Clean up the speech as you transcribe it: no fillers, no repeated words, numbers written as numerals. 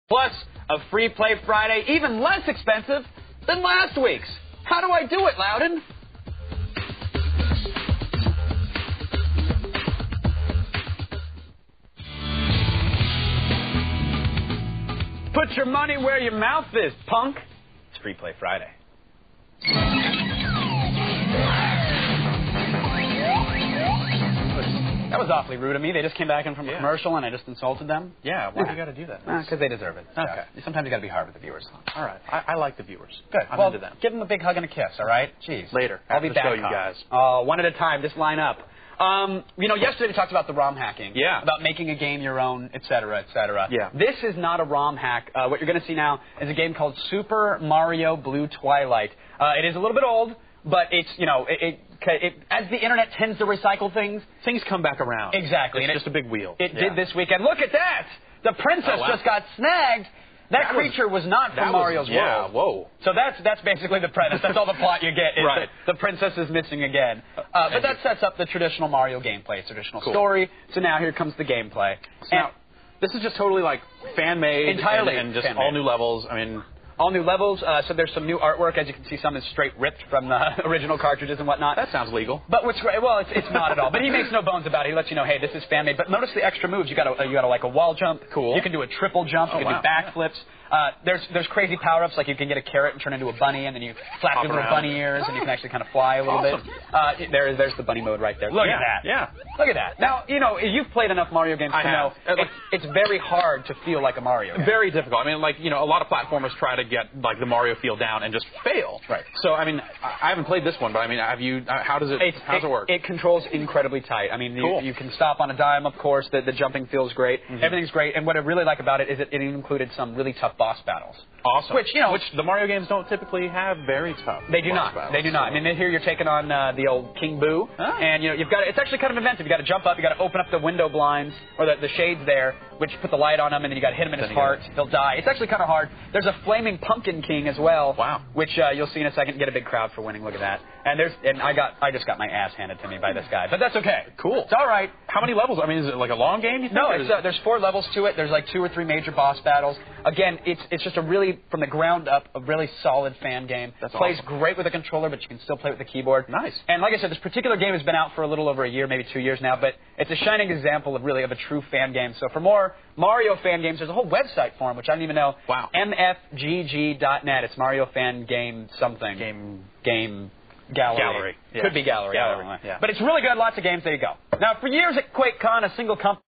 Plus, a free play Friday, even less expensive than last week's. How do I do it, Loudon? Put your money where your mouth is, punk. It's Free Play Friday. That was awfully rude of me. They just came back in from a commercial and I just insulted them. Yeah, why do you got to do that? Because they deserve it. Okay. Sometimes you got to be hard with the viewers. All right. I like the viewers. Good. I'm into them. Give them a big hug and a kiss, all right? Jeez. Later. I'll be back. Show you guys. One at a time. Just line up. Yesterday we talked about the ROM hacking. Yeah. About making a game your own, et cetera, et cetera. Yeah. This is not a ROM hack. What you're going to see now is a game called Super Mario Blue Twilight. It is a little bit old, but it's, as the internet tends to recycle things come back around. Exactly. It's just a big wheel. It did this weekend. Look at that! The princess just got snagged. That creature was not from Mario's world. Yeah, whoa. So that's basically the premise. That's all the plot you get. Is Right. The princess is missing again. But that sets up the traditional Mario gameplay, traditional story. So now here comes the gameplay. Now, this is just totally like fan-made. Entirely. And just fan-made. all new levels. I mean... All new levels, so there's some new artwork. As you can see, some is straight ripped from the original cartridges and whatnot. That sounds legal. But what's great, well, it's not at all. But he makes no bones about it. He lets you know, hey, this is fan-made. But notice the extra moves. You got like a wall jump. Cool. You can do a triple jump. You can do backflips. There's crazy power-ups, like you can get a carrot and turn into a bunny, and then you flap your little bunny ears, and you can actually kind of fly a little bit. There's the bunny mode right there. Look at that. Yeah. Look at that. Now, you've played enough Mario games to know it's very hard to feel like a Mario game. Very difficult. I mean, a lot of platformers try to get like the Mario feel down and just fail. Right. So, I mean, I haven't played this one, but I mean, have you? How does it work? It controls incredibly tight. I mean, you can stop on a dime, of course. The jumping feels great. Everything's great. And what I really like about it is it included some really tough boss battles. Awesome. Which the Mario games don't typically have very tough. They do not. Battles, they do not. I mean, here you're taking on the old King Boo, and you've got it's actually kind of inventive. You got to jump up, you got to open up the window blinds or the shades there, which put the light on him, and then you got to hit him in his heart. He'll die. It's actually kind of hard. There's a flaming pumpkin king as well. Wow. Which you'll see in a second. Get a big crowd for winning. Look at that. And I just got my ass handed to me by this guy, but that's okay. Cool. It's all right. How many levels? I mean, is it like a long game? You think? No, there's 4 levels to it. There's like 2 or 3 major boss battles. Again, it's just a really from the ground up a really solid fan game. Plays great with a controller, but you can still play with the keyboard. Nice. And like I said, this particular game has been out for a little over a year, maybe 2 years now, but it's a shining example of a true fan game. So for more Mario fan games, there's a whole website for them, which I don't even know. Wow. mfgg.net. It's Mario Fan Game something. Game Gallery. Yeah. Could be Gallery. Gallery. Yeah. But it's really good. Lots of games. There you go. Now, for years at QuakeCon, a single company